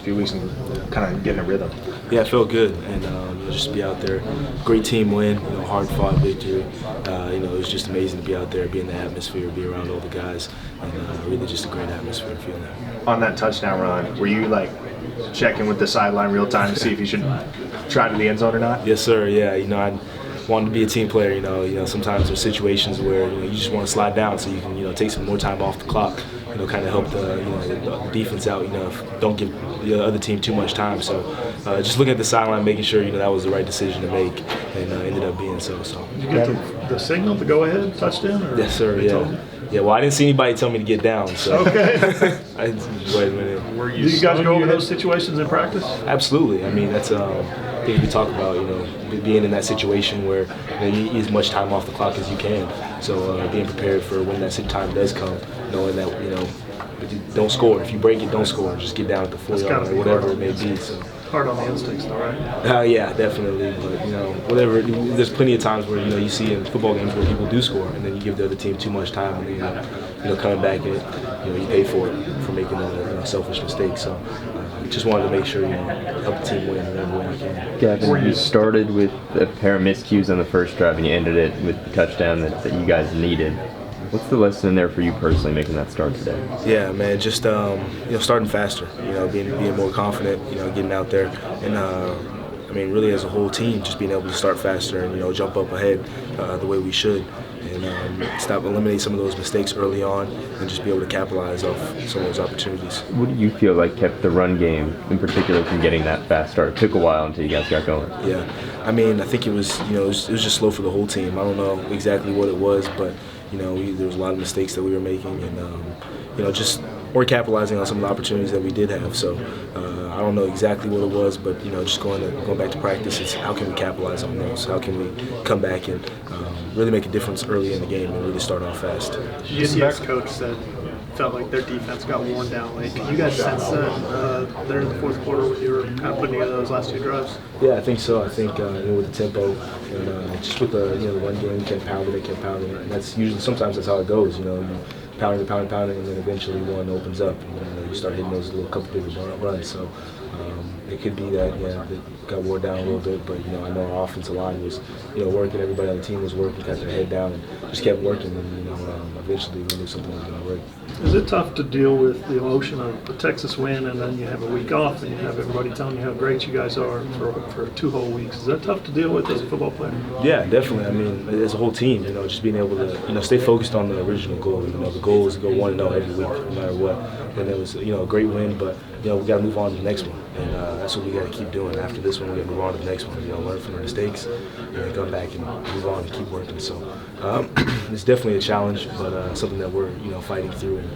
few weeks and kind of getting a rhythm. Yeah, it felt good, and just to be out there, great team win, hard-fought victory. It was just amazing to be out there, be in the atmosphere, be around all the guys, and really just a great atmosphere feeling that. On that touchdown run, were you like checking with the sideline real time to see if you should try to the end zone or not? Yes, sir. Yeah, I wanted to be a team player. Sometimes there's situations where you just want to slide down so you can take some more time off the clock. Kind of help the defense out. Don't give the other team too much time. So just looking at the sideline, making sure that was the right decision to make, and ended up being so. Did you get the signal to go ahead touchdown? Or yes, sir. Yeah. Well, I didn't see anybody tell me to get down. So okay. I didn't, wait a minute. Do you guys go over those situations in practice? Absolutely. I mean, that's I think we talk about being in that situation where you need as much time off the clock as you can. So being prepared for when that time does come, knowing that don't score. If you break it, don't score. Just get down at the 4-yard line or whatever it may be. So. Hard on the instincts, though, right? Yeah, definitely. But whatever. There's plenty of times where you see in football games where people do score, and then you give the other team too much time, and then coming back and you pay for it for making a selfish mistake. So just wanted to make sure help the team win in every way I can. Gavin, you started with a pair of miscues on the first drive, and you ended it with the touchdown that you guys needed. What's the lesson in there for you personally making that start today? Yeah, man, just starting faster, being more confident, getting out there, and really as a whole team, just being able to start faster and jump up ahead the way we should, and eliminate some of those mistakes early on, and just be able to capitalize off some of those opportunities. What do you feel like kept the run game, in particular, from getting that fast start? It took a while until you guys got going. Yeah, I think it was it was just slow for the whole team. I don't know exactly what it was, but there was a lot of mistakes that we were making, and just we're capitalizing on some of the opportunities that we did have. So I don't know exactly what it was, but just going back to practice, it's how can we capitalize on those? How can we come back and really make a difference early in the game and really start off fast? UCF's coach said felt like their defense got worn down late. Can you guys sense that there in the fourth quarter when you were kind of putting together those last two drives? Yeah, I think so. I think with the tempo and just with the run game, we kept pounding, and that's usually sometimes that's how it goes. You pounding, and then eventually one opens up, and you start hitting those little couple bigger runs. So it could be that it got wore down a little bit, but I know our offensive line was working, everybody on the team was working, got their head down, and just kept working, and eventually we knew something was going to work. Is it tough to deal with the emotion of the Texas win, and then you have a week off, and you have everybody telling you how great you guys are for 2 whole weeks? Is that tough to deal with as a football player? Yeah, definitely. As a whole team, just being able to stay focused on the original goal. The goal is to go 1-0 every week, no matter what. And it was a great win, but we got to move on to the next one, and that's what we got to keep doing. After this one, we got to move on to the next one. Learn from the mistakes, and come back and move on and keep working. So it's definitely a challenge, but something that we're fighting through and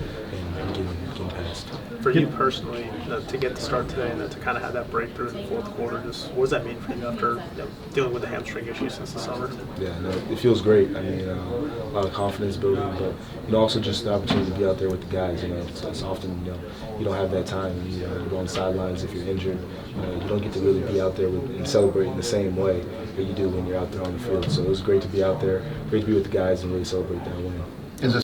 getting past. For you personally, to get the start today and then to kind of have that breakthrough in the fourth quarter, what does that mean for you after dealing with the hamstring issue since the summer? Yeah, no, it feels great. A lot of confidence building, but also just the opportunity to be out there with the guys. It's often you don't have that time. You go on the sidelines if you're injured. You don't get to really be out there and celebrate in the same way that you do when you're out there on the field. So it was great to be out there, great to be with the guys and really celebrate that win.